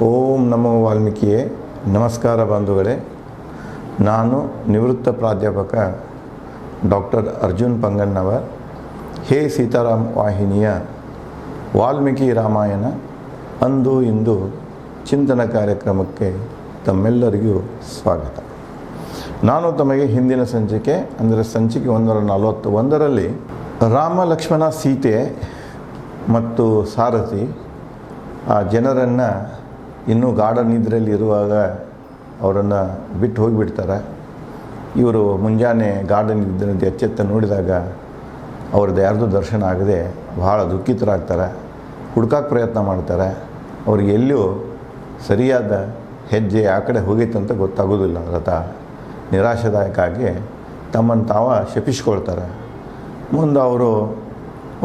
ಓಂ ನಮೋ ವಾಲ್ಮೀಕಿಯೇ. ನಮಸ್ಕಾರ ಬಂಧುಗಳೇ. ನಾನು ನಿವೃತ್ತ ಪ್ರಾಧ್ಯಾಪಕ ಡಾಕ್ಟರ್ ಅರ್ಜುನ್ ಪಂಗನ್ನವರ್. ಹೇ ಸೀತಾರಾಮ್ ವಾಹಿನಿಯ ವಾಲ್ಮೀಕಿ ರಾಮಾಯಣ ಅಂದು ಇಂದು ಚಿಂತನ ಕಾರ್ಯಕ್ರಮಕ್ಕೆ ತಮ್ಮೆಲ್ಲರಿಗೂ ಸ್ವಾಗತ. ನಾನು ತಮಗೆ ಹಿಂದಿನ ಸಂಚಿಕೆ ಅಂದರೆ ಸಂಚಿಕೆ 141ರಲ್ಲಿ ರಾಮ ಲಕ್ಷ್ಮಣ ಸೀತೆ ಮತ್ತು ಸಾರಥಿ ಆ ಜನರನ್ನು ಇನ್ನೂ ಗಾಢ ನಿದ್ರೆಯಲ್ಲಿ ಇರುವಾಗ ಅವರನ್ನು ಬಿಟ್ಟು ಹೋಗಿಬಿಡ್ತಾರೆ. ಇವರು ಮುಂಜಾನೆ ಗಾಢ ನಿದ್ರೆಯಿಂದ ಎಚ್ಚೆತ್ತ ನೋಡಿದಾಗ ಅವ್ರದ್ದು ಯಾರ್ದು ದರ್ಶನ ಆಗದೆ ಬಹಳ ದುಃಖಿತರಾಗ್ತಾರೆ. ಹುಡ್ಕಕ್ಕೆ ಪ್ರಯತ್ನ ಮಾಡ್ತಾರೆ. ಅವ್ರಿಗೆ ಎಲ್ಲಿಯೂ ಸರಿಯಾದ ಹೆಜ್ಜೆ ಆ ಕಡೆ ಹೋಗಿತ್ತಂತ ಗೊತ್ತಾಗೋದಿಲ್ಲ. ರಥ ನಿರಾಶಾದಾಯಕ ಆಗಿ ತಮ್ಮನ್ನು ತಾವ ಶಪಿಸ್ಕೊಳ್ತಾರೆ. ಮುಂದೆ ಅವರು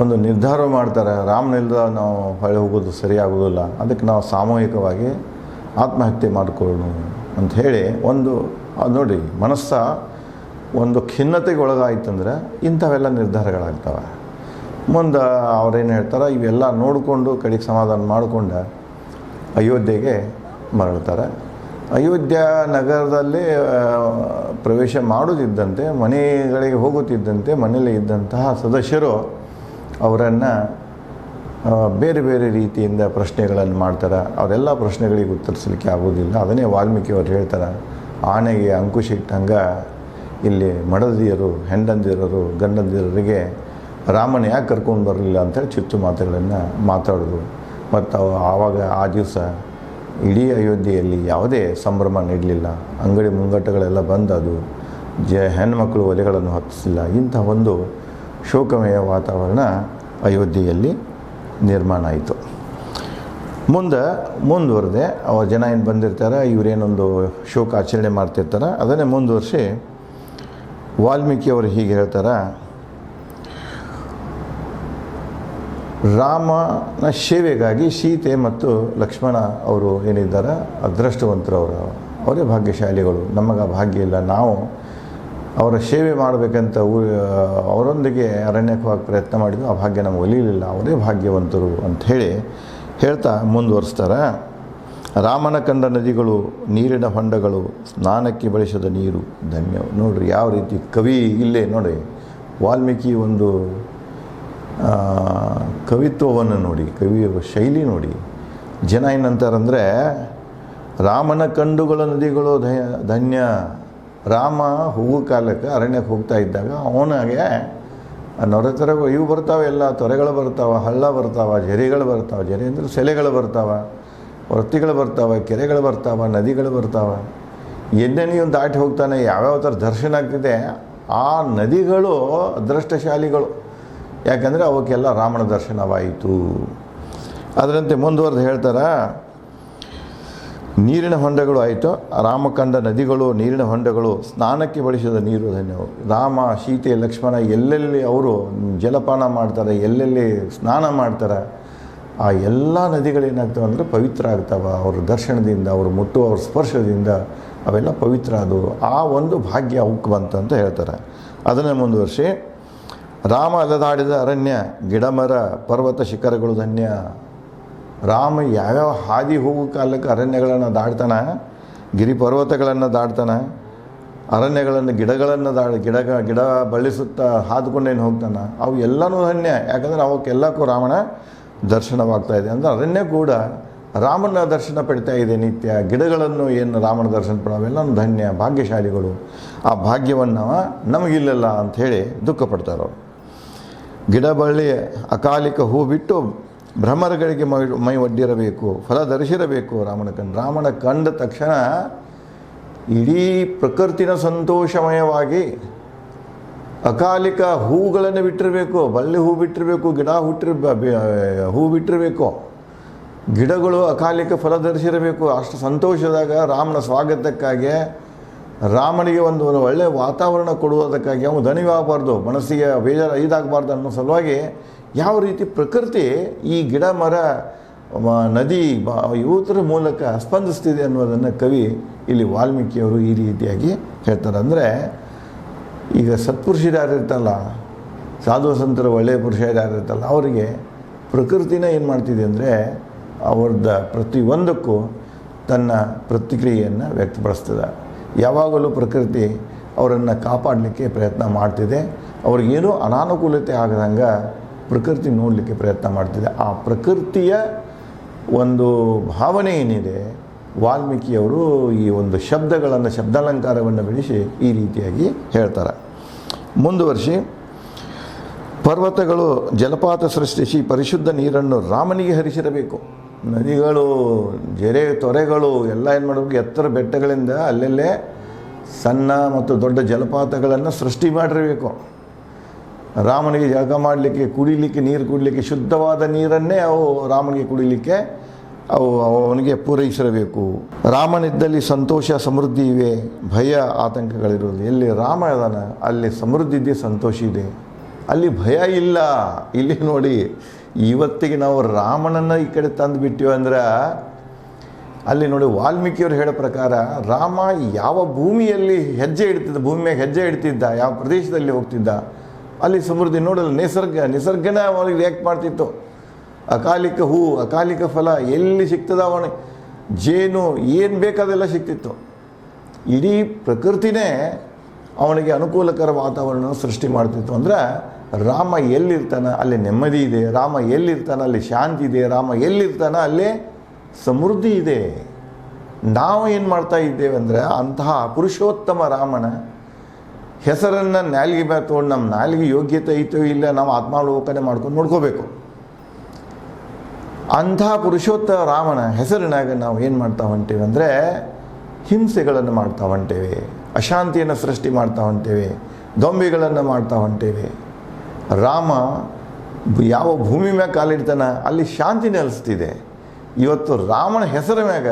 ಒಂದು ನಿರ್ಧಾರ ಮಾಡ್ತಾರೆ, ರಾಮನಿಲ್ದ ನಾವು ಹೊಳೆ ಹೋಗೋದು ಸರಿಯಾಗೋದಿಲ್ಲ, ಅದಕ್ಕೆ ನಾವು ಸಾಮೂಹಿಕವಾಗಿ ಆತ್ಮಹತ್ಯೆ ಮಾಡಿಕೊಳ್ಳೋಣ ಅಂಥೇಳಿ ನೋಡಿ ಮನಸ್ಸ ಒಂದು ಖಿನ್ನತೆಗೆ ಒಳಗಾಯ್ತಂದ್ರೆ ಇಂಥವೆಲ್ಲ ನಿರ್ಧಾರಗಳಾಗ್ತವೆ. ಮುಂದೆ ಅವ್ರೇನು ಹೇಳ್ತಾರೆ, ಇವೆಲ್ಲ ನೋಡಿಕೊಂಡು ಕಡೆಗೆ ಸಮಾಧಾನ ಮಾಡಿಕೊಂಡು ಅಯೋಧ್ಯೆಗೆ ಮರಳ್ತಾರೆ. ಅಯೋಧ್ಯ ನಗರದಲ್ಲಿ ಪ್ರವೇಶ ಮಾಡೋದಿದ್ದಂತೆ, ಮನೆಗಳಿಗೆ ಹೋಗುತ್ತಿದ್ದಂತೆ ಮನೆಯಲ್ಲಿ ಇದ್ದಂತಹ ಸದಸ್ಯರು ಅವರನ್ನು ಬೇರೆ ಬೇರೆ ರೀತಿಯಿಂದ ಪ್ರಶ್ನೆಗಳನ್ನು ಮಾಡ್ತಾರೆ. ಅವರೆಲ್ಲ ಪ್ರಶ್ನೆಗಳಿಗೆ ಉತ್ತರಿಸಲಿಕ್ಕೆ ಆಗೋದಿಲ್ಲ. ಅದನ್ನೇ ವಾಲ್ಮೀಕಿಯವರು ಹೇಳ್ತಾರೆ, ಆನೆಗೆ ಅಂಕುಶ ಇಟ್ಟಂಗೆ ಇಲ್ಲಿ ಮಡದಿಯರು, ಹೆಂಡಂದಿರರು, ಗಂಡಂದಿರರಿಗೆ ರಾಮನ ಯಾಕೆ ಕರ್ಕೊಂಡು ಬರಲಿಲ್ಲ ಅಂಥೇಳಿ ಚುಚ್ಚು ಮಾತುಗಳನ್ನು ಮಾತಾಡೋದು. ಮತ್ತು ಆವಾಗ ಆ ದಿವಸ ಇಡೀ ಅಯೋಧ್ಯೆಯಲ್ಲಿ ಯಾವುದೇ ಸಂಭ್ರಮ ನೀಡಲಿಲ್ಲ. ಅಂಗಡಿ ಮುಂಗಟ್ಟುಗಳೆಲ್ಲ ಬಂದದು, ಹೆಣ್ಣುಮಕ್ಕಳು ಒಲೆಗಳನ್ನು ಹೊತ್ತಿಸಿಲ್ಲ. ಇಂಥ ಒಂದು ಶೋಕಮಯ ವಾತಾವರಣ ಅಯೋಧ್ಯೆಯಲ್ಲಿ ನಿರ್ಮಾಣ ಆಯಿತು. ಮುಂದುವರೆದೆ ಅವ ಜನ ಏನು ಬಂದಿರ್ತಾರೆ, ಇವರೇನೊಂದು ಶೋಕ ಆಚರಣೆ ಮಾಡ್ತಿರ್ತಾರೆ. ಅದನ್ನೇ ಮುಂದುವರಿಸಿ ವಾಲ್ಮೀಕಿಯವರು ಹೀಗೆ ಹೇಳ್ತಾರೆ, ರಾಮನ ಸೇವೆಗಾಗಿ ಸೀತೆ ಮತ್ತು ಲಕ್ಷ್ಮಣ ಅವರು ಏನಿದ್ದಾರೆ ಅದೃಷ್ಟವಂತರವರು, ಅವರೇ ಭಾಗ್ಯಶಾಲಿಗಳು. ನಮಗೆ ಆ ಭಾಗ್ಯ ಇಲ್ಲ. ನಾವು ಅವರ ಸೇವೆ ಮಾಡಬೇಕಂತ ಅವರೊಂದಿಗೆ ಅರಣ್ಯಕ್ಕೆ ಹೋಗಿ ಪ್ರಯತ್ನ ಮಾಡಿದ್ದು, ಆ ಭಾಗ್ಯ ನಮಗೆ ಒಲಿಯಲಿಲ್ಲ, ಅವರೇ ಭಾಗ್ಯವಂತರು ಅಂಥೇಳಿ ಹೇಳ್ತಾ ಮುಂದುವರಿಸ್ತಾರೆ. ರಾಮನ ಕಂಡ ನದಿಗಳು, ನೀರಿನ ಹೊಂಡಗಳು, ಸ್ನಾನಕ್ಕೆ ಬಳಸಿದ ನೀರು ಧನ್ಯ. ನೋಡ್ರಿ ಯಾವ ರೀತಿ ಕವಿ ಇಲ್ಲೇ ನೋಡಿ, ವಾಲ್ಮೀಕಿ ಒಂದು ಕವಿತ್ವವನ್ನು ನೋಡಿ, ಕವಿಯ ಶೈಲಿ ನೋಡಿ. ಜನ ಏನಂತಾರಂದರೆ, ರಾಮನ ಕಂಡುಗಳ ನದಿಗಳು ಧನ್ಯ. ರಾಮ ಹೋಗೋ ಕಾಲಕ್ಕೆ ಅರಣ್ಯಕ್ಕೆ ಹೋಗ್ತಾ ಇದ್ದಾಗ ಅವನಿಗೆ ನೊರೆತೊರೆಗಳು ಇವು ಬರ್ತಾವೆ, ಎಲ್ಲ ತೊರೆಗಳು ಬರ್ತಾವೆ, ಹಳ್ಳ ಬರ್ತಾವೆ, ಜರಿಗಳು ಬರ್ತಾವೆ. ಜರಿ ಅಂದರೆ ಸೆಲೆಗಳು ಬರ್ತಾವೆ, ಹೊರ್ತಿಗಳು ಬರ್ತಾವೆ, ಕೆರೆಗಳು ಬರ್ತಾವೆ, ನದಿಗಳು ಬರ್ತಾವೆ. ನೀವು ದಾಟಿ ಹೋಗ್ತಾನೆ ಯಾವ್ಯಾವ ಥರ ದರ್ಶನ ಆಗ್ತಿದೆ. ಆ ನದಿಗಳು ಅದೃಷ್ಟಶಾಲಿಗಳು, ಯಾಕಂದರೆ ಅವಕ್ಕೆಲ್ಲ ರಾಮನ ದರ್ಶನವಾಯಿತು. ಅದರಂತೆ ಮುಂದುವರೆದು ಹೇಳ್ತಾರೆ, ನೀರಿನ ಹೊಂಡಗಳು ಆಯಿತು. ರಾಮ ಕಂಡ ನದಿಗಳು, ನೀರಿನ ಹೊಂಡಗಳು, ಸ್ನಾನಕ್ಕೆ ಬಳಸಿದ ನೀರು ಧನ್ಯವು. ರಾಮ, ಸೀತೆ, ಲಕ್ಷ್ಮಣ ಎಲ್ಲೆಲ್ಲಿ ಅವರು ಜಲಪಾನ ಮಾಡ್ತಾರೆ, ಎಲ್ಲೆಲ್ಲಿ ಸ್ನಾನ ಮಾಡ್ತಾರೆ, ಆ ಎಲ್ಲ ನದಿಗಳೇನಾಗ್ತವೆ ಅಂದರೆ ಪವಿತ್ರ ಆಗ್ತವೆ. ಅವ್ರ ದರ್ಶನದಿಂದ, ಅವರು ಮುಟ್ಟುವ ಅವ್ರ ಸ್ಪರ್ಶದಿಂದ ಅವೆಲ್ಲ ಪವಿತ್ರ ಆದವು. ಆ ಒಂದು ಭಾಗ್ಯ ಅವಕ್ಕೆ ಬಂತಂತ ಹೇಳ್ತಾರೆ. ಅದನ್ನೇ ಮುಂದುವರಿಸಿ, ರಾಮ ಅಲೆದಾಡಿದ ಅರಣ್ಯ, ಗಿಡಮರ, ಪರ್ವತ ಶಿಖರಗಳು ಧನ್ಯ. ರಾಮ ಯಾವ್ಯಾವ ಹಾದಿ ಹೋಗೋ ಕಾಲಕ್ಕೆ ಅರಣ್ಯಗಳನ್ನು ದಾಡ್ತಾನೆ, ಗಿರಿ ಪರ್ವತಗಳನ್ನು ದಾಡ್ತಾನೆ, ಅರಣ್ಯಗಳನ್ನು ಗಿಡಗಳನ್ನು ಗಿಡ ಬಳ್ಳಿಸುತ್ತಾ ಹಾದುಕೊಂಡೇನು ಹೋಗ್ತಾನೆ. ಅವು ಎಲ್ಲನೂ ಧನ್ಯ, ಯಾಕಂದರೆ ಅವಕ್ಕೆಲ್ಲಕ್ಕೂ ರಾಮನ ದರ್ಶನವಾಗ್ತಾಯಿದೆ. ಅಂದರೆ ಅರಣ್ಯ ಕೂಡ ರಾಮನ ದರ್ಶನ ಪಡಿತಾ ಇದೆ ನಿತ್ಯ. ಗಿಡಗಳನ್ನು ಏನು ರಾಮನ ದರ್ಶನ ಪಡೋವೆಲ್ಲನೂ ಧನ್ಯ, ಭಾಗ್ಯಶಾಲಿಗಳು. ಆ ಭಾಗ್ಯವನ್ನು ನಮಗಿಲ್ಲಲ್ಲ ಅಂಥೇಳಿ ದುಃಖ ಪಡ್ತಾರೆ. ಗಿಡ ಬಳ್ಳಿ ಅಕಾಲಿಕ ಹೂ ಬಿಟ್ಟು ಭ್ರಮರಗಳಿಗೆ ಮೈ ಒಡ್ಡಿರಬೇಕು, ಫಲ ಧರಿಸಿರಬೇಕು. ರಾಮನ ಕಂಡ ತಕ್ಷಣ ಇಡೀ ಪ್ರಕೃತಿನ ಸಂತೋಷಮಯವಾಗಿ ಅಕಾಲಿಕ ಹೂಗಳನ್ನು ಬಿಟ್ಟಿರಬೇಕು, ಬಳ್ಳಿ ಹೂ ಬಿಟ್ಟಿರಬೇಕು, ಗಿಡ ಹೂ ಬಿಟ್ಟಿರಬೇಕು, ಗಿಡಗಳು ಅಕಾಲಿಕ ಫಲ ಧರಿಸಿರಬೇಕು. ಅಷ್ಟು ಸಂತೋಷದಾಗ ರಾಮನ ಸ್ವಾಗತಕ್ಕಾಗಿ, ರಾಮನಿಗೆ ಒಂದು ಒಳ್ಳೆಯ ವಾತಾವರಣ ಕೊಡುವುದಕ್ಕಾಗಿ ಅವನು ದಣಿವಾಗಬಾರ್ದು, ಮನಸ್ಸಿಗೆ ಇದಾಗಬಾರ್ದು ಅನ್ನೋ ಸಲುವಾಗಿ ಯಾವ ರೀತಿ ಪ್ರಕೃತಿ ಈ ಗಿಡ, ಮರ, ನದಿ ಇವತ್ತರ ಮೂಲಕ ಸ್ಪಂದಿಸ್ತಿದೆ ಅನ್ನೋದನ್ನು ಕವಿ ಇಲ್ಲಿ ವಾಲ್ಮೀಕಿಯವರು ಈ ರೀತಿಯಾಗಿ ಹೇಳ್ತಾರೆ. ಅಂದರೆ ಈಗ ಸತ್ಪುರುಷರು ಯಾರಿರ್ತಲ್ಲ, ಸಾಧು ಸಂತರು, ಒಳ್ಳೆಯ ಪುರುಷರು ಯಾರಿರ್ತಲ್ಲ, ಅವರಿಗೆ ಪ್ರಕೃತಿನ ಏನು ಮಾಡ್ತಿದೆ ಅಂದರೆ ಅವ್ರದ್ದು ಪ್ರತಿಯೊಂದಕ್ಕೂ ತನ್ನ ಪ್ರತಿಕ್ರಿಯೆಯನ್ನು ವ್ಯಕ್ತಪಡಿಸ್ತದೆ. ಯಾವಾಗಲೂ ಪ್ರಕೃತಿ ಅವರನ್ನು ಕಾಪಾಡಲಿಕ್ಕೆ ಪ್ರಯತ್ನ ಮಾಡ್ತಿದೆ. ಅವ್ರಿಗೇನೂ ಅನಾನುಕೂಲತೆ ಆಗದಂಗೆ ಪ್ರಕೃತಿ ನೋಡಲಿಕ್ಕೆ ಪ್ರಯತ್ನ ಮಾಡ್ತಿದೆ. ಆ ಪ್ರಕೃತಿಯ ಒಂದು ಭಾವನೆ ಏನಿದೆ, ವಾಲ್ಮೀಕಿಯವರು ಈ ಒಂದು ಶಬ್ದಾಲಂಕಾರವನ್ನು ಬೆಳೆಸಿ ಈ ರೀತಿಯಾಗಿ ಹೇಳ್ತಾರೆ. ಮುಂದುವರಿಸಿ, ಪರ್ವತಗಳು ಜಲಪಾತ ಸೃಷ್ಟಿಸಿ ಪರಿಶುದ್ಧ ನೀರನ್ನು ರಾಮನಿಗೆ ಹರಿಸಿರಬೇಕು. ನದಿಗಳು, ಜರೆ, ತೊರೆಗಳು ಎಲ್ಲ ಏನು ಮಾಡಬೇಕು, ಎತ್ತರ ಬೆಟ್ಟಗಳಿಂದ ಅಲ್ಲೆಲ್ಲೇ ಸಣ್ಣ ಮತ್ತು ದೊಡ್ಡ ಜಲಪಾತಗಳನ್ನು ಸೃಷ್ಟಿ ಮಾಡಿರಬೇಕು. ರಾಮನಿಗೆ ಜಳಕ ಮಾಡಲಿಕ್ಕೆ, ಕುಡಿಲಿಕ್ಕೆ, ನೀರು ಕುಡಿಲಿಕ್ಕೆ ಶುದ್ಧವಾದ ನೀರನ್ನೇ ಅವು ರಾಮನಿಗೆ ಕುಡಿಲಿಕ್ಕೆ ಅವನಿಗೆ ಪೂರೈಸಿರಬೇಕು. ರಾಮನಿದ್ದಲ್ಲಿ ಸಂತೋಷ ಸಮೃದ್ಧಿ ಇವೆ, ಭಯ ಆತಂಕಗಳಿರುವುದು. ಎಲ್ಲಿ ರಾಮ ಇದಾನ ಅಲ್ಲಿ ಸಮೃದ್ಧಿ ಇದೆ, ಸಂತೋಷ ಇದೆ, ಅಲ್ಲಿ ಭಯ ಇಲ್ಲ. ಇಲ್ಲಿ ನೋಡಿ, ಇವತ್ತಿಗೆ ನಾವು ರಾಮನನ್ನು ಈ ಕಡೆ ತಂದು ಬಿಟ್ಟಿವಿ ಅಂದ್ರೆ ಅಲ್ಲಿ ನೋಡಿ, ವಾಲ್ಮೀಕಿಯವರು ಹೇಳೋ ಪ್ರಕಾರ ರಾಮ ಯಾವ ಭೂಮಿಯಲ್ಲಿ ಹೆಜ್ಜೆ ಇಡ್ತಿದ್ದ, ಭೂಮಿ ಮ್ಯಾಗ ಹೆಜ್ಜೆ ಇಡ್ತಿದ್ದ, ಯಾವ ಪ್ರದೇಶದಲ್ಲಿ ಹೋಗ್ತಿದ್ದ, ಅಲ್ಲಿ ಸಮೃದ್ಧಿ ನೋಡಲ್ಲ. ನಿಸರ್ಗನ ಅವನಿಗೆ ರಿಯಾಕ್ಟ್ ಮಾಡ್ತಿತ್ತು. ಅಕಾಲಿಕ ಹೂ, ಅಕಾಲಿಕ ಫಲ ಎಲ್ಲಿ ಸಿಗ್ತದ, ಅವನಿಗೆ ಜೇನು ಏನು ಬೇಕಾದೆಲ್ಲ ಸಿಗ್ತಿತ್ತು. ಇಡೀ ಪ್ರಕೃತಿನೇ ಅವನಿಗೆ ಅನುಕೂಲಕರ ವಾತಾವರಣ ಸೃಷ್ಟಿ ಮಾಡ್ತಿತ್ತು. ಅಂದರೆ ರಾಮ ಎಲ್ಲಿರ್ತಾನೆ ಅಲ್ಲಿ ನೆಮ್ಮದಿ ಇದೆ, ರಾಮ ಎಲ್ಲಿರ್ತಾನೆ ಅಲ್ಲಿ ಶಾಂತಿ ಇದೆ, ರಾಮ ಎಲ್ಲಿರ್ತಾನೆ ಅಲ್ಲಿ ಸಮೃದ್ಧಿ ಇದೆ. ನಾವು ಏನು ಮಾಡ್ತಾ ಇದ್ದೇವೆ ಅಂದರೆ, ಅಂತಹ ಪುರುಷೋತ್ತಮ ರಾಮನ ಹೆಸರನ್ನು ನಾಲಿಗೆ ಮೇಲೆ ತೊಗೊಂಡು ನಮ್ಮ ನಾಲಿಗೆ ಯೋಗ್ಯತೆ ಐತೋ ಇಲ್ಲ ನಾವು ಆತ್ಮಾವಲೋಕನೆ ಮಾಡ್ಕೊಂಡು ನೋಡ್ಕೋಬೇಕು. ಅಂತಹ ಪುರುಷೋತ್ತಮ ರಾಮನ ಹೆಸರಿನಾಗ ನಾವು ಏನು ಮಾಡ್ತಾ ಹೊಂಟೇವೆ ಅಂದರೆ, ಹಿಂಸೆಗಳನ್ನು ಮಾಡ್ತಾ ಹೊಂಟೇವೆ, ಅಶಾಂತಿಯನ್ನು ಸೃಷ್ಟಿ ಮಾಡ್ತಾ ಹೊಂಟೇವೆ, ದೊಂಬಿಗಳನ್ನು ಮಾಡ್ತಾ ಹೊಂಟೇವೆ. ರಾಮ ಯಾವ ಭೂಮಿ ಮ್ಯಾಗ ಕಾಲಿಡ್ತಾನೆ ಅಲ್ಲಿ ಶಾಂತಿ ನೆಲೆಸ್ತಿದೆ. ಇವತ್ತು ರಾಮನ ಹೆಸರ ಮ್ಯಾಗ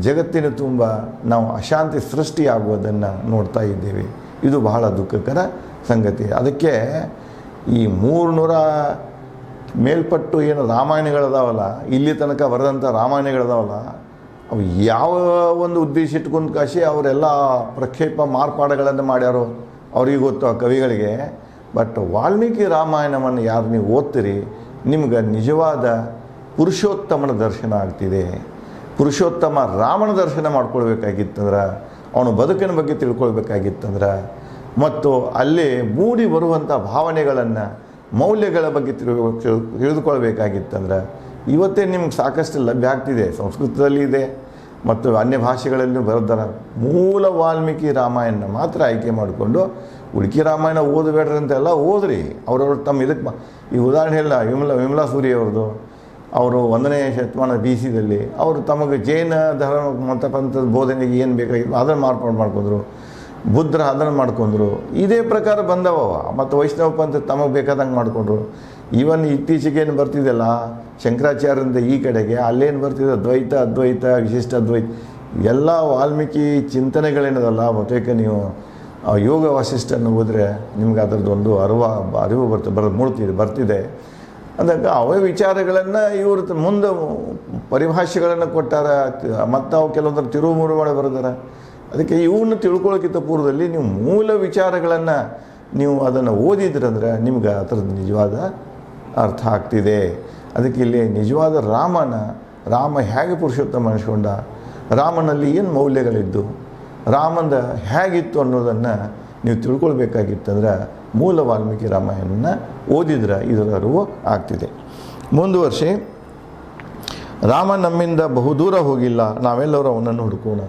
ಜಗತ್ತಿನ ತುಂಬ ನಾವು ಅಶಾಂತಿ ಸೃಷ್ಟಿಯಾಗುವುದನ್ನು ನೋಡ್ತಾ ಇದ್ದೇವೆ. ಇದು ಬಹಳ ದುಃಖಕರ ಸಂಗತಿ. ಅದಕ್ಕೆ ಈ 300 ಮೇಲ್ಪಟ್ಟು ಏನು ರಾಮಾಯಣಗಳದಾವಲ್ಲ, ಇಲ್ಲಿ ತನಕ ಬರೆದಂಥ ರಾಮಾಯಣಗಳದಾವಲ್ಲ, ಅವು ಯಾವ ಒಂದು ಉದ್ದೇಶ ಇಟ್ಕೊಂಡು ಕಾಶಿ ಅವರೆಲ್ಲ ಪ್ರಕ್ಷೇಪ ಮಾರ್ಪಾಡುಗಳನ್ನು ಮಾಡ್ಯಾರೋ ಅವ್ರಿಗೆ ಗೊತ್ತು, ಆ ಕವಿಗಳಿಗೆ. ಬಟ್ ವಾಲ್ಮೀಕಿ ರಾಮಾಯಣವನ್ನು ಯಾರು ನೀವು ಓದ್ತೀರಿ, ನಿಮ್ಗೆ ನಿಜವಾದ ಪುರುಷೋತ್ತಮನ ದರ್ಶನ ಆಗ್ತಿದೆ. ಪುರುಷೋತ್ತಮ ರಾಮನ ದರ್ಶನ ಮಾಡ್ಕೊಳ್ಬೇಕಾಗಿತ್ತಂದ್ರೆ, ಅವನು ಬದುಕಿನ ಬಗ್ಗೆ ತಿಳ್ಕೊಳ್ಬೇಕಾಗಿತ್ತಂದ್ರೆ, ಮತ್ತು ಅಲ್ಲಿ ಮೂಡಿ ಬರುವಂಥ ಭಾವನೆಗಳನ್ನು, ಮೌಲ್ಯಗಳ ಬಗ್ಗೆ ತಿಳಿದುಕೊಳ್ಬೇಕಾಗಿತ್ತಂದ್ರೆ ಇವತ್ತೇ ನಿಮ್ಗೆ ಸಾಕಷ್ಟು ಲಭ್ಯ ಆಗ್ತಿದೆ. ಸಂಸ್ಕೃತದಲ್ಲಿ ಇದೆ ಮತ್ತು ಅನ್ಯ ಭಾಷೆಗಳಲ್ಲೂ ಬರೆದಾರ. ಮೂಲ ವಾಲ್ಮೀಕಿ ರಾಮಾಯಣ ಮಾತ್ರ ಆಯ್ಕೆ ಮಾಡಿಕೊಂಡು ಉಡುಕಿ ರಾಮಾಯಣ ಓದಬೇಡ್ರಿ ಅಂತೆಲ್ಲ ಓದ್ರಿ. ಅವ್ರವ್ರು ತಮ್ಮ ಇದಕ್ಕೆ ಈ ಉದಾಹರಣೆ ಇಲ್ಲ, ವಿಮಲಾ ಸೂರಿ ಅವ್ರದ್ದು, ಅವರು 1ನೇ ಶತಮಾನ BC ಅವರು ತಮಗೆ ಜೈನ ಧರ್ಮ ಮತಪಂಥದ ಬೋಧನೆಗೆ ಏನು ಬೇಕಾಗಿತ್ತು ಅದನ್ನು ಮಾರ್ಪಾಡು ಮಾಡ್ಕೊಂಡ್ರು. ಬುದ್ಧರ ಅದನ್ನು ಮಾಡ್ಕೊಂಡ್ರು. ಇದೇ ಪ್ರಕಾರ ಬಂದವ. ಮತ್ತು ವೈಷ್ಣವ ಪಂಥ ತಮಗೆ ಬೇಕಾದಂಗೆ ಮಾಡಿಕೊಂಡ್ರು. ಈವನ್ ಇತ್ತೀಚೆಗೇನು ಬರ್ತಿದ್ದಲ್ಲ ಶಂಕರಾಚಾರ್ಯರಿಂದ ಈ ಕಡೆಗೆ, ಅಲ್ಲೇನು ಬರ್ತಿದೆ ದ್ವೈತ, ಅದ್ವೈತ, ವಿಶಿಷ್ಟ ಅದ್ವೈತ, ಎಲ್ಲ ವಾಲ್ಮೀಕಿ ಚಿಂತನೆಗಳೇನದಲ್ಲ. ಬಹುತೇಕ ನೀವು ಯೋಗ ವಾಸಿಷ್ಠನ್ನು ಓದಿದ್ರೆ ನಿಮ್ಗೆ ಅದರದ್ದೊಂದು ಅರಿವು ಬರ್ತಿದೆ. ಅದಕ್ಕೆ ಅವೇ ವಿಚಾರಗಳನ್ನು ಇವರು ಮುಂದೆ ಪರಿಭಾಷೆಗಳನ್ನು ಕೊಟ್ಟಾರ, ಮತ್ತು ಅವು ಕೆಲವೊಂದು ತಿರುಮುರು ಮಾಡಿ ಬರೆದಾರ. ಅದಕ್ಕೆ ಇವನ್ನ ತಿಳ್ಕೊಳ್ಳೋಕ್ಕಿಂತ ಪೂರ್ವದಲ್ಲಿ ನೀವು ಮೂಲ ವಿಚಾರಗಳನ್ನು ನೀವು ಅದನ್ನು ಓದಿದ್ರಂದ್ರೆ ನಿಮ್ಗೆ ಅದರದ್ದು ನಿಜವಾದ ಅರ್ಥ ಆಗ್ತಿದೆ. ಅದಕ್ಕೆ ಇಲ್ಲಿ ನಿಜವಾದ ರಾಮ ಹೇಗೆ ಪುರುಷೋತ್ತಮ ಅನಿಸ್ಕೊಂಡ, ರಾಮನಲ್ಲಿ ಏನು ಮೌಲ್ಯಗಳಿದ್ದು, ರಾಮಂದ ಹೇಗಿತ್ತು ಅನ್ನೋದನ್ನು ನೀವು ತಿಳ್ಕೊಳ್ಬೇಕಾಗಿತ್ತಂದ್ರೆ ಮೂಲ ವಾಲ್ಮೀಕಿ ರಾಮಾಯಣನ ಓದಿದ್ರೆ ಇದರ ಅರಿವು ಆಗ್ತಿದೆ. ಮುಂದುವರಿಸಿ, ರಾಮ ನಮ್ಮಿಂದ ಬಹುದೂರ ಹೋಗಿಲ್ಲ, ನಾವೆಲ್ಲರೂ ಅವನನ್ನು ಹುಡುಕೋಣ.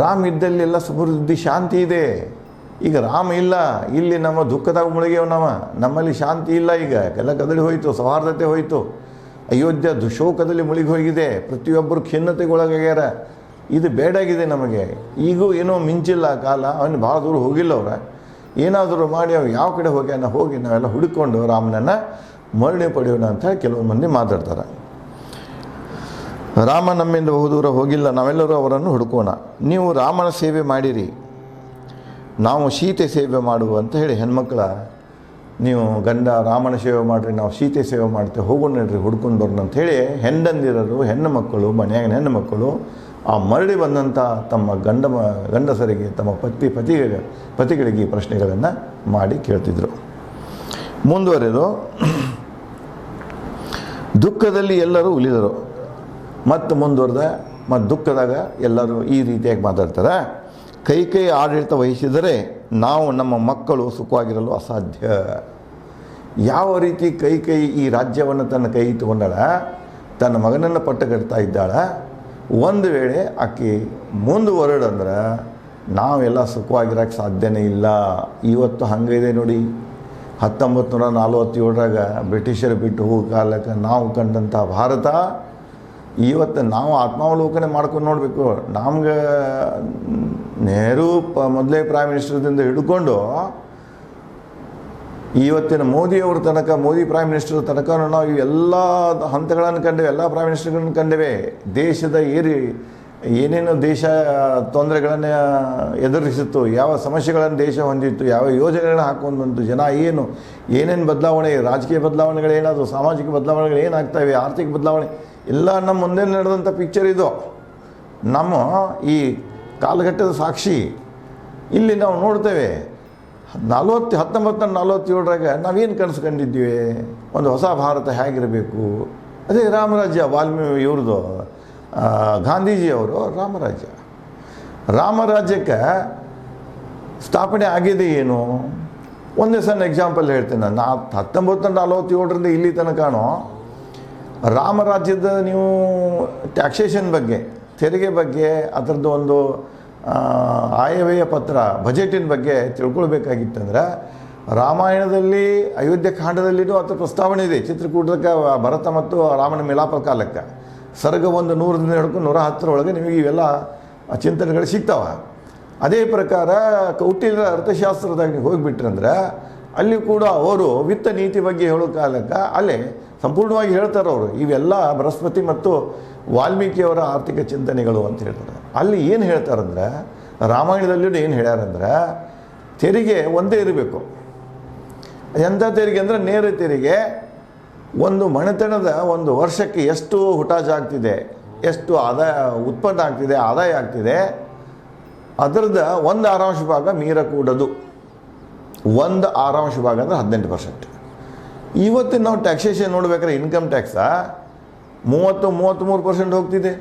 ರಾಮ ಇದ್ದಲ್ಲೆಲ್ಲ ಸಮೃದ್ಧಿ ಶಾಂತಿ ಇದೆ. ಈಗ ರಾಮ ಇಲ್ಲ, ಇಲ್ಲಿ ನಮ್ಮ ದುಃಖದಾಗ ಮುಳುಗ್ಯವ ನಮ್ಮಲ್ಲಿ ಶಾಂತಿ ಇಲ್ಲ. ಈಗ ಎಲ್ಲ ಕದಡಿ ಹೋಯಿತು, ಸೌಹಾರ್ದತೆ ಹೋಯಿತು. ಅಯೋಧ್ಯ ಶೋಕದಲ್ಲಿ ಮುಳುಗಿ ಹೋಗಿದೆ. ಪ್ರತಿಯೊಬ್ಬರು ಖಿನ್ನತೆಗೊಳಗಾಗ್ಯಾರ. ಇದು ಬೇಡಾಗಿದೆ ನಮಗೆ. ಈಗೂ ಏನೋ ಮಿಂಚಿಲ್ಲ ಕಾಲ, ಅವನು ಭಾಳ ದೂರ ಹೋಗಿಲ್ಲ. ಏನಾದರೂ ಮಾಡಿ ಅವು ಯಾವ ಕಡೆ ಹೋಗಿ ನಾವೆಲ್ಲ ಹುಡುಕೊಂಡು ರಾಮನನ್ನು ಮರಳಿ ಪಡೆಯೋಣ ಅಂತ ಕೆಲವು ಮಂದಿ ಮಾತಾಡ್ತಾರೆ. ರಾಮ ನಮ್ಮಿಂದ ಬಹುದೂರ ಹೋಗಿಲ್ಲ, ನಾವೆಲ್ಲರೂ ಅವರನ್ನು ಹುಡುಕೋಣ. ನೀವು ರಾಮನ ಸೇವೆ ಮಾಡಿರಿ, ನಾವು ಸೀತೆ ಸೇವೆ ಮಾಡುವ ಅಂತ ಹೇಳಿ ಹೆಣ್ಮಕ್ಳ, ನೀವು ಗಂಡ ರಾಮನ ಸೇವೆ ಮಾಡಿರಿ, ನಾವು ಸೀತೆ ಸೇವೆ ಮಾಡ್ತೇವೆ, ಹೋಗೋಣ ನಡ್ರಿ ಹುಡ್ಕೊಂಡು ಬರೋಣ ಅಂಥೇಳಿ ಹೆಂಡಂದಿರರು, ಹೆಣ್ಣು ಮಕ್ಕಳು, ಮನೆಯಾಗಿನ ಹೆಣ್ಣು ಮಕ್ಕಳು ಆ ಮರಳಿ ಬಂದಂಥ ತಮ್ಮ ಗಂಡಸರಿಗೆ, ತಮ್ಮ ಪತಿಗಳಿಗೆ ಈ ಪ್ರಶ್ನೆಗಳನ್ನು ಮಾಡಿ ಕೇಳ್ತಿದ್ರು. ಮುಂದುವರೆದು, ದುಃಖದಲ್ಲಿ ಎಲ್ಲರೂ ಉಳಿದರು. ಮತ್ತು ಮುಂದುವರೆದ ಮತ್ತು ದುಃಖದಾಗ ಎಲ್ಲರೂ ಈ ರೀತಿಯಾಗಿ ಮಾತಾಡ್ತಾರೆ. ಕೈ ಆಡಳಿತ ವಹಿಸಿದರೆ ನಾವು ನಮ್ಮ ಮಕ್ಕಳು ಸುಖವಾಗಿರಲು ಅಸಾಧ್ಯ. ಯಾವ ರೀತಿ ಕೈ ಈ ರಾಜ್ಯವನ್ನು ತನ್ನ ಕೈ ತಗೊಂಡಾಳ, ತನ್ನ ಮಗನನ್ನು ಪಟ್ಟು ಕಟ್ತಾ ಇದ್ದಾಳೆ. ಒಂದು ವೇಳೆ ಆಕೆ ಮುಂದುವರಡಂದ್ರೆ ನಾವೆಲ್ಲ ಸುಖವಾಗಿರೋಕ್ಕೆ ಸಾಧ್ಯನೇ ಇಲ್ಲ. ಇವತ್ತು ಹಂಗಿದೆ ನೋಡಿ. 1947ರಾಗ ಬ್ರಿಟಿಷರು ಬಿಟ್ಟು ಹೋಗೋ ಕಾಲಕ್ಕೆ ನಾವು ಕಂಡಂಥ ಭಾರತ ಇವತ್ತು ನಾವು ಆತ್ಮಾವಲೋಕನೆ ಮಾಡ್ಕೊಂಡು ನೋಡಬೇಕು. ನಮ್ಗೆ ನೆಹರು ಮೊದಲೇ ಪ್ರೈಮ್ ಮಿನಿಸ್ಟರ್ದಿಂದ ಹಿಡ್ಕೊಂಡು ಇವತ್ತಿನ ಮೋದಿಯವ್ರ ತನಕ, ಮೋದಿ ಪ್ರೈಮ್ ಮಿನಿಸ್ಟರ್ ತನಕ ನಾವು ಎಲ್ಲ ಹಂತಗಳನ್ನು ಕಂಡೇವೆ, ಎಲ್ಲ ಪ್ರೈಮ್ ಮಿನಿಸ್ಟರ್ಗಳನ್ನು ಕಂಡೇವೆ. ದೇಶದ ಏನೇನು ದೇಶ ತೊಂದರೆಗಳನ್ನು ಎದುರಿಸಿತ್ತು, ಯಾವ ಸಮಸ್ಯೆಗಳನ್ನು ದೇಶ ಹೊಂದಿತ್ತು, ಯಾವ ಯೋಜನೆಗಳನ್ನ ಹಾಕೊಂಡು ಬಂತು, ಜನ ಏನೇನು ಬದಲಾವಣೆ, ರಾಜಕೀಯ ಬದಲಾವಣೆಗಳೇನಾದರೂ, ಸಾಮಾಜಿಕ ಬದಲಾವಣೆಗಳು ಏನಾಗ್ತಾಯಿವೆ, ಆರ್ಥಿಕ ಬದಲಾವಣೆ ಎಲ್ಲ ನಮ್ಮ ಮುಂದೆ ನಡೆದಂಥ ಪಿಕ್ಚರ್ ಇದು. ನಮ್ಮ ಈ ಕಾಲಘಟ್ಟದ ಸಾಕ್ಷಿ ಇಲ್ಲಿ ನಾವು ನೋಡ್ತೇವೆ. 1947ರಾಗ ನಾವೇನು ಕನಸು ಕಂಡಿದ್ದೀವಿ, ಒಂದು ಹೊಸ ಭಾರತ ಹೇಗಿರಬೇಕು. ಅದೇ ರಾಮರಾಜ್ಯ, ಇವ್ರದ್ದು ಗಾಂಧೀಜಿಯವರು ರಾಮರಾಜ್ಯಕ್ಕೆ ಸ್ಥಾಪನೆ ಆಗಿದೆ ಏನು. ಒಂದೇ ಸಣ್ಣ ಎಕ್ಸಾಂಪಲ್ ಹೇಳ್ತೇನೆ ನಾನು. 1947ರಿಂದ ಇಲ್ಲಿ ತನಕನೂ ರಾಮರಾಜ್ಯದ ನೀವು ಟ್ಯಾಕ್ಸೇಷನ್ ಬಗ್ಗೆ, ತೆರಿಗೆ ಬಗ್ಗೆ, ಅದರದ್ದು ಒಂದು ಆಯವ್ಯಯ ಪತ್ರ, ಬಜೆಟಿನ ಬಗ್ಗೆ ತಿಳ್ಕೊಳ್ಬೇಕಾಗಿತ್ತಂದ್ರೆ ರಾಮಾಯಣದಲ್ಲಿ, ಅಯೋಧ್ಯೆ ಕಾಂಡದಲ್ಲಿನೂ ಅದರ ಪ್ರಸ್ತಾವನೆ ಇದೆ. ಚಿತ್ರಕೂಟಕ್ಕೆ ಭರತ ಮತ್ತು ರಾಮನ ಮಿಲಾಪ ಕಾಲಕ್ಕೆ ಸರ್ಗ 100ದಿಂದ ಹಿಡ್ಕೊಂಡು 110 ನಿಮಗೆ ಇವೆಲ್ಲ ಚಿಂತನೆಗಳು ಸಿಗ್ತಾವೆ. ಅದೇ ಪ್ರಕಾರ ಕೌಟಿಲ್ಯರ ಅರ್ಥಶಾಸ್ತ್ರದಾಗ ನೀವು ಹೋಗಿಬಿಟ್ರಂದ್ರೆ ಅಲ್ಲಿ ಕೂಡ ಅವರು ವಿತ್ತ ನೀತಿ ಬಗ್ಗೆ ಹೇಳೋ ಕಾಲಕ್ಕೆ ಅಲ್ಲೇ ಸಂಪೂರ್ಣವಾಗಿ ಹೇಳ್ತಾರೆ ಅವರು. ಇವೆಲ್ಲ ಬೃಹಸ್ಪತಿ ಮತ್ತು ವಾಲ್ಮೀಕಿಯವರ ಆರ್ಥಿಕ ಚಿಂತನೆಗಳು ಅಂತ ಹೇಳ್ತಾರೆ. ಅಲ್ಲಿ ಏನು ಹೇಳ್ತಾರಂದ್ರೆ, ರಾಮಾಯಣದಲ್ಲೂ ಏನು ಹೇಳ್ಯಾರಂದ್ರೆ ತೆರಿಗೆ ಒಂದೇ ಇರಬೇಕು. ಎಂಥ ತೆರಿಗೆ ಅಂದರೆ ನೇರ ತೆರಿಗೆ. ಒಂದು ಮನೆತನದ ಒಂದು ವರ್ಷಕ್ಕೆ ಎಷ್ಟು ಹುಟಾಜ್ ಆಗ್ತಿದೆ, ಎಷ್ಟು ಆದಾಯ ಉತ್ಪನ್ನ ಆಗ್ತಿದೆ, ಆದಾಯ ಆಗ್ತಿದೆ, ಅದರದ್ದು 1/6 ಭಾಗ ಮೀರಕೂಡದು. 1/6 ಭಾಗ ಅಂದರೆ 18%. ಇವತ್ತು ನಾವು ಟ್ಯಾಕ್ಸೇಷನ್ ನೋಡ್ಬೇಕಾದ್ರೆ ಇನ್ಕಮ್ ಟ್ಯಾಕ್ಸ 33% ಹೋಗ್ತಿದೆ.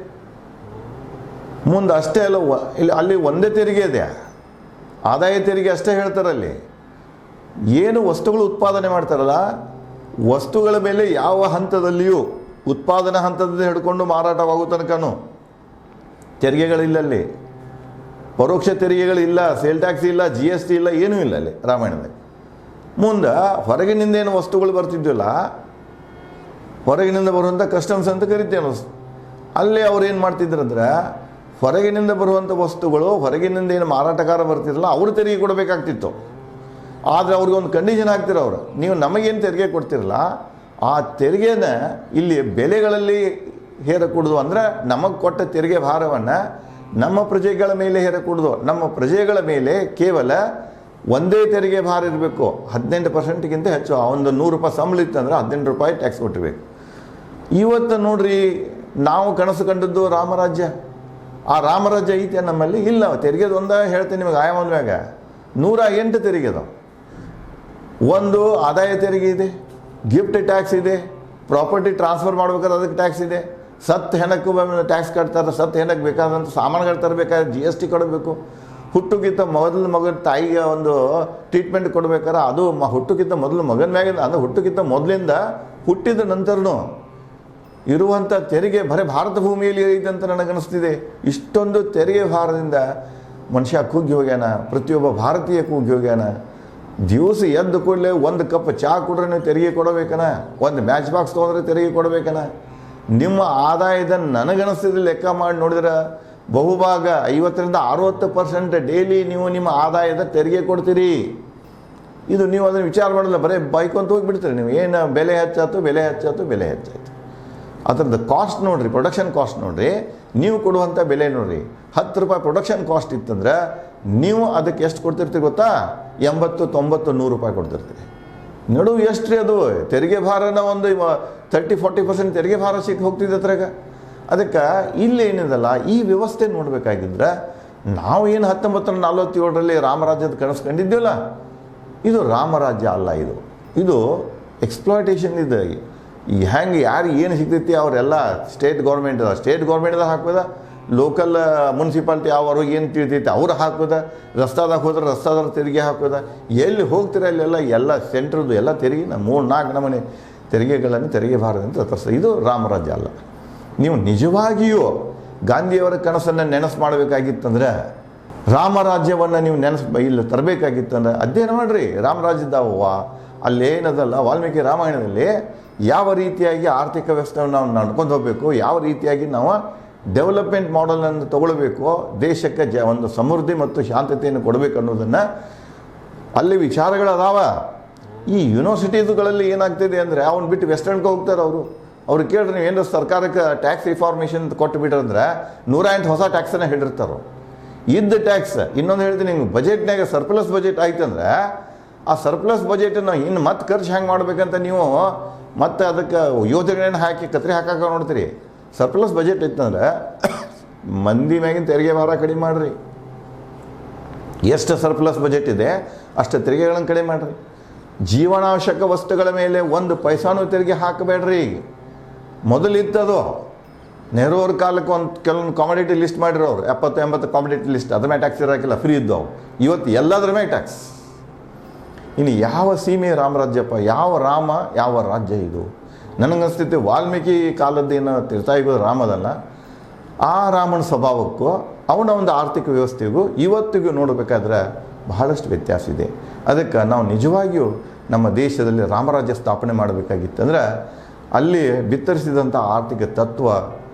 ಮುಂದೆ ಅಷ್ಟೇ ಅಲ್ಲ, ಅಲ್ಲಿ ಒಂದೇ ತೆರಿಗೆ ಇದೆ, ಆದಾಯ ತೆರಿಗೆ ಅಷ್ಟೇ ಹೇಳ್ತಾರಲ್ಲಿ. ಏನು ವಸ್ತುಗಳು ಉತ್ಪಾದನೆ ಮಾಡ್ತಾರಲ್ಲ, ವಸ್ತುಗಳ ಮೇಲೆ ಯಾವ ಹಂತದಲ್ಲಿಯೂ ಉತ್ಪಾದನಾ ಹಂತದಿಂದ ಹಿಡ್ಕೊಂಡು ಮಾರಾಟವಾಗೋ ತನಕನೂ ತೆರಿಗೆಗಳಿಲ್ಲಲ್ಲಿ. ಪರೋಕ್ಷ ತೆರಿಗೆಗಳಿಲ್ಲ, ಸೇಲ್ ಟ್ಯಾಕ್ಸ್ ಇಲ್ಲ, GST ಇಲ್ಲ, ಏನೂ ಇಲ್ಲ ಅಲ್ಲಿ ರಾಮಾಯಣದಲ್ಲಿ. ಮುಂದೆ ಹೊರಗಿನಿಂದ ಏನು ವಸ್ತುಗಳು ಬರ್ತಿದ್ವಲ್ಲ, ಹೊರಗಿನಿಂದ ಬರುವಂಥ ಕಸ್ಟಮ್ಸ್ ಅಂತ ಕರಿತೇವೆ. ಅಲ್ಲಿ ಅವ್ರು ಏನು ಮಾಡ್ತಿದ್ರಂದ್ರೆ, ಹೊರಗಿನಿಂದ ಬರುವಂಥ ವಸ್ತುಗಳು, ಹೊರಗಿನಿಂದ ಏನು ಮಾರಾಟಗಾರ ಬರ್ತಿರಲ್ಲ ಅವ್ರು ತೆರಿಗೆ ಕೊಡಬೇಕಾಗ್ತಿತ್ತು. ಆದರೆ ಅವ್ರಿಗೆ ಒಂದು ಕಂಡೀಷನ್ ಹಾಕ್ತಿರೋ ಅವರು, ನೀವು ನಮಗೇನು ತೆರಿಗೆ ಕೊಡ್ತಿರಲ್ಲ ಆ ತೆರಿಗೆನ ಇಲ್ಲಿ ಬೆಲೆಗಳಲ್ಲಿ ಹೇರಕೂಡ್ದು. ಅಂದರೆ ನಮಗೆ ಕೊಟ್ಟ ತೆರಿಗೆ ಭಾರವನ್ನು ನಮ್ಮ ಪ್ರಜೆಗಳ ಮೇಲೆ ಹೇರಕೂಡ್ದು. ನಮ್ಮ ಪ್ರಜೆಗಳ ಮೇಲೆ ಕೇವಲ ಒಂದೇ ತೆರಿಗೆ ಭಾರ ಇರಬೇಕು, 18%ಗಿಂತ ಹೆಚ್ಚು. ಒಂದು 100 ರೂಪಾಯಿ ಸಂಬಳ ಇತ್ತಂದ್ರೆ 18 ರೂಪಾಯಿ ಟ್ಯಾಕ್ಸ್ ಕೊಟ್ಟಿರ್ಬೇಕು. ಇವತ್ತು ನೋಡ್ರಿ, ನಾವು ಕನಸು ಕಂಡದ್ದು ರಾಮರಾಜ್ಯ. ಆ ರಾಮರಾಜ್ಯ ಐತೆ ನಮ್ಮಲ್ಲಿ ಇಲ್ಲ. ತೆರಿಗೆದು ಒಂದ ಹೇಳ್ತೀನಿ ನಿಮಗೆ, ಆಯಾಮದ ಮ್ಯಾಗ 108 ತೆರಿಗೆ ಅದಾವೆ. ಒಂದು ಆದಾಯ ತೆರಿಗೆ ಇದೆ, ಗಿಫ್ಟ್ ಟ್ಯಾಕ್ಸ್ ಇದೆ, ಪ್ರಾಪರ್ಟಿ ಟ್ರಾನ್ಸ್ಫರ್ ಮಾಡ್ಬೇಕಾದ್ರೆ ಅದಕ್ಕೆ ಟ್ಯಾಕ್ಸ್ ಇದೆ, ಸತ್ತು ಹೆಣಕ್ಕೂ ಟ್ಯಾಕ್ಸ್ ಕಟ್ತಾರೆ, ಸತ್ತು ಹೆಣಕ್ಕೆ ಬೇಕಾದಂಥ ಸಾಮಾನುಗಳು ತರಬೇಕಾದ್ರೆ GST ಕೊಡಬೇಕು. ಹುಟ್ಟುಗಿಂತ ಮೊದಲು ಮಗನ ತಾಯಿಗೆ ಒಂದು ಟ್ರೀಟ್ಮೆಂಟ್ ಕೊಡ್ಬೇಕಾದ್ರೆ ಅದು ಹುಟ್ಟುಗಿಂತ ಮೊದಲು ಮಗನ ಮ್ಯಾಗಿಂದ, ಅಂದರೆ ಹುಟ್ಟುಗಿಂತ ಮೊದಲಿಂದ ಹುಟ್ಟಿದ ನಂತರನೂ ಇರುವಂಥ ತೆರಿಗೆ ಬರೀ ಭಾರತ ಭೂಮಿಯಲ್ಲಿ ಐತೆ ಅಂತ ನನಗನ್ನಿಸ್ತಿದೆ. ಇಷ್ಟೊಂದು ತೆರಿಗೆ ಭಾರದಿಂದ ಮನುಷ್ಯ ಕುಗ್ಗಿ ಹೋಗ್ಯಾನ, ಪ್ರತಿಯೊಬ್ಬ ಭಾರತೀಯ ಕುಗ್ಗಿ ಹೋಗ್ಯಾನ. ದಿವಸ ಎದ್ದು ಕೂಡಲೇ ಒಂದು ಕಪ್ ಚಹಾ ಕೊಡ್ರೆ ನೀವು ತೆರಿಗೆ ಕೊಡಬೇಕನ, ಒಂದು ಮ್ಯಾಚ್ ಬಾಕ್ಸ್ ತೊಗೊಂಡ್ರೆ ತೆರಿಗೆ ಕೊಡಬೇಕನ. ನಿಮ್ಮ ಆದಾಯದ ನನಗನ್ನಿಸ್ತಿದ್ರೆ ಲೆಕ್ಕ ಮಾಡಿ ನೋಡಿದ್ರೆ ಬಹುಭಾಗ 50ರಿಂದ 60% ಡೈಲಿ ನೀವು ನಿಮ್ಮ ಆದಾಯದ ತೆರಿಗೆ ಕೊಡ್ತೀರಿ. ಇದು ನೀವು ಅದನ್ನು ವಿಚಾರ ಮಾಡಲ್ಲ, ಬರೀ ಬೈಕೊಂತ ಹೋಗಿಬಿಡ್ತೀರಿ ನೀವು. ಏನು ಬೆಲೆ ಹೆಚ್ಚಾಯ್ತು. ಅದರದ್ದು ಕಾಸ್ಟ್ ನೋಡಿರಿ, ಪ್ರೊಡಕ್ಷನ್ ಕಾಸ್ಟ್ ನೋಡಿರಿ, ನೀವು ಕೊಡುವಂಥ ಬೆಲೆ ನೋಡಿರಿ. 10 ರೂಪಾಯಿ ಪ್ರೊಡಕ್ಷನ್ ಕಾಸ್ಟ್ ಇತ್ತಂದ್ರೆ ನೀವು ಅದಕ್ಕೆ ಎಷ್ಟು ಕೊಡ್ತಿರ್ತೀರಿ ಗೊತ್ತಾ? 80, 90, 100 ರೂಪಾಯಿ ಕೊಡ್ತಿರ್ತೀರಿ. ನಡುವು ಎಷ್ಟು ರೀ ಅದು ತೆರಿಗೆ ಭಾರನ ಒಂದು 30-40% ತೆರಿಗೆ ಭಾರ ಹೋಗ್ತಿದ್ದೆ ಅದ್ರಾಗ. ಅದಕ್ಕೆ ಇಲ್ಲೇನಿದಲ್ಲ, ಈ ವ್ಯವಸ್ಥೆ ನೋಡಬೇಕಾಗಿದ್ರೆ ನಾವು ಏನು 1947ರಲ್ಲಿ ರಾಮರಾಜ್ಯದ ಕನಸು ಕಂಡಿದ್ದೀವಲ್ಲ, ಇದು ರಾಮರಾಜ್ಯ ಅಲ್ಲ. ಇದು ಎಕ್ಸ್ಪ್ಲಾಯ್ಟೇಷನ್ ಇದೆ. ಈ ಹೆಂಗೆ ಯಾರು ಏನು ಸಿಗ್ತೈತಿ ಅವರೆಲ್ಲ ಸ್ಟೇಟ್ ಗೌರ್ಮೆಂಟ್ದಾಗ ಹಾಕ್ಬೋದ, ಲೋಕಲ್ ಮುನ್ಸಿಪಾಲ್ಟಿ ಅವ್ರಿಗೆ ಏನು ತಿಳಿತೈತೆ ಅವ್ರು ಹಾಕೋದ, ರಸ್ತಾದಾಗ ಹೋದ್ರೆ ರಸ್ತಾದಾಗ ತೆರಿಗೆ ಹಾಕೋದ, ಎಲ್ಲಿ ಹೋಗ್ತೀರ ಅಲ್ಲೆಲ್ಲ ಎಲ್ಲ ಸೆಂಟ್ರದ್ದು ಎಲ್ಲ ತೆರಿಗೆ 3-4 ನಮೂನೆ ತೆರಿಗೆಗಳನ್ನು ತೆರಿಗೆ ಭಾರದಿಂದ ತರಿಸ್ತಾರೆ. ಇದು ರಾಮರಾಜ್ಯ ಅಲ್ಲ. ನೀವು ನಿಜವಾಗಿಯೂ ಗಾಂಧಿಯವರ ಕನಸನ್ನು ನೆನಸು ಮಾಡಬೇಕಾಗಿತ್ತಂದ್ರೆ, ರಾಮರಾಜ್ಯವನ್ನು ನೀವು ಇಲ್ಲಿ ತರಬೇಕಾಗಿತ್ತಂದ್ರೆ ಅಧ್ಯಯನ ಮಾಡಿರಿ. ರಾಮರಾಜ್ಯದ ಅಲ್ಲೇನದಲ್ಲ ವಾಲ್ಮೀಕಿ ರಾಮಾಯಣದಲ್ಲಿ ಯಾವ ರೀತಿಯಾಗಿ ಆರ್ಥಿಕ ವ್ಯವಸ್ಥೆಯನ್ನು ನಾವು ನಡ್ಕೊಂಡು ಹೋಗಬೇಕು, ಯಾವ ರೀತಿಯಾಗಿ ನಾವು ಡೆವಲಪ್ಮೆಂಟ್ ಮಾಡೆಲನ್ನು ತಗೊಳ್ಬೇಕು, ದೇಶಕ್ಕೆ ಒಂದು ಸಮೃದ್ಧಿ ಮತ್ತು ಶಾಂತತೆಯನ್ನು ಕೊಡಬೇಕು ಅನ್ನೋದನ್ನು ಅಲ್ಲಿ ವಿಚಾರಗಳದಾವ. ಈ ಯೂನಿವರ್ಸಿಟೀಸ್ಗಳಲ್ಲಿ ಏನಾಗ್ತಿದೆ ಅಂದರೆ ಅವ್ನು ಬಿಟ್ಟು ವೆಸ್ಟರ್ನ್ಗೆ ಹೋಗ್ತಾರೆ ಅವ್ರು ಕೇಳಿದ್ರೆ ನೀವು ಏನು ಸರ್ಕಾರಕ್ಕೆ ಟ್ಯಾಕ್ಸ್ ರಿಫಾರ್ಮೇಷನ್ ಕೊಟ್ಟು ಬಿಟ್ರಂದ್ರೆ 108 ಹೊಸ ಟ್ಯಾಕ್ಸನ್ನು ಹೇಳಿರ್ತಾರೆ. ಇದ್ದ ಟ್ಯಾಕ್ಸ್ ಇನ್ನೊಂದು ಹೇಳ್ತೀನಿ, ನಿಮ್ಗೆ ಬಜೆಟ್ನಾಗ ಸರ್ಪ್ಲಸ್ ಬಜೆಟ್ ಆಯ್ತಂದ್ರೆ ಆ ಸರ್ಪ್ಲಸ್ ಬಜೆಟನ್ನು ಇನ್ನು ಮತ್ತೆ ಖರ್ಚು ಹೆಂಗೆ ಮಾಡ್ಬೇಕಂತ ನೀವು ಮತ್ತೆ ಅದಕ್ಕೆ ಯೋಜನೆಯನ್ನು ಹಾಕಿ ಕತ್ರಿ ಹಾಕಕ್ಕೆ ನೋಡ್ತೀರಿ. ಸರ್ಪ್ಲಸ್ ಬಜೆಟ್ ಇತ್ತಂದ್ರೆ ಮಂದಿ ಮ್ಯಾಗಿನ ತೆರಿಗೆ ಭಾರ ಕಡಿಮೆ ಮಾಡಿರಿ. ಎಷ್ಟು ಸರ್ಪ್ಲಸ್ ಬಜೆಟ್ ಇದೆ ಅಷ್ಟು ತೆರಿಗೆಗಳನ್ನು ಕಡಿಮೆ ಮಾಡಿರಿ. ಜೀವನಾವಶ್ಯಕ ವಸ್ತುಗಳ ಮೇಲೆ 1 ಪೈಸಾನೂ ತೆರಿಗೆ ಹಾಕಬೇಡ್ರಿ. ಮೊದಲಿತ್ತದು ನೆಹರು ಅವ್ರ ಕಾಲಕ್ಕೆ ಕೆಲವೊಂದು ಕಾಮಿಡಿಟಿ ಲಿಸ್ಟ್ ಮಾಡಿರೋರು, 70-80 ಕಾಮಿಡಿಟಿ ಲಿಸ್ಟ್, ಅದ್ರ ಮೇಲೆ ಟ್ಯಾಕ್ಸ್ ಇರೋಕ್ಕಿಲ್ಲ, ಫ್ರೀ ಇದ್ದವು. ಇವತ್ತು ಎಲ್ಲದ್ರ ಮೇಲೆ ಟ್ಯಾಕ್ಸ್. ಇನ್ನು ಯಾವ ಸೀಮೆ ರಾಮರಾಜ್ಯಪ್ಪ, ಯಾವ ರಾಮ, ಯಾವ ರಾಜ್ಯ ಇದು? ನನಗನ್ನಿಸ್ತೈತೆ ವಾಲ್ಮೀಕಿ ಕಾಲದ್ದೇನು ತ್ರೇತಾಯುಗದ ರಾಮದಲ್ಲ, ಆ ರಾಮನ ಸ್ವಭಾವಕ್ಕೂ ಅವನ ಒಂದು ಆರ್ಥಿಕ ವ್ಯವಸ್ಥೆಗೂ ಇವತ್ತಿಗೂ ನೋಡಬೇಕಾದ್ರೆ ಬಹಳಷ್ಟು ವ್ಯತ್ಯಾಸ ಇದೆ. ಅದಕ್ಕೆ ನಾವು ನಿಜವಾಗಿಯೂ ನಮ್ಮ ದೇಶದಲ್ಲಿ ರಾಮರಾಜ್ಯ ಸ್ಥಾಪನೆ ಮಾಡಬೇಕಾಗಿತ್ತಂದ್ರೆ ಅಲ್ಲಿ ಬಿತ್ತರಿಸಿದಂಥ ಆರ್ಥಿಕ ತತ್ವ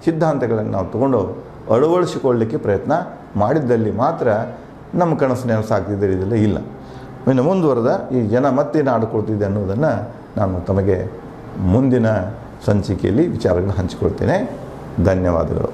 ಸಿದ್ಧಾಂತಗಳನ್ನು ನಾವು ತಗೊಂಡು ಅಳವಡಿಸಿಕೊಳ್ಳಲಿಕ್ಕೆ ಪ್ರಯತ್ನ ಮಾಡಿದ್ದಲ್ಲಿ ಮಾತ್ರ ನಮ್ಮ ಕನಸು ನೆನಸಾಗ್ತಿದ್ದರೆ ಇದೆಲ್ಲ ಇಲ್ಲ. ಇನ್ನು ಮುಂದುವರೆದ ಈ ಜನ ಮತ್ತೇನು ಆಡ್ಕೊಳ್ತಿದೆ ಅನ್ನೋದನ್ನು ನಾನು ತಮಗೆ ಮುಂದಿನ ಸಂಚಿಕೆಯಲ್ಲಿ ವಿಚಾರಗಳನ್ನು ಹಂಚಿಕೊಳ್ತೇನೆ. ಧನ್ಯವಾದಗಳು.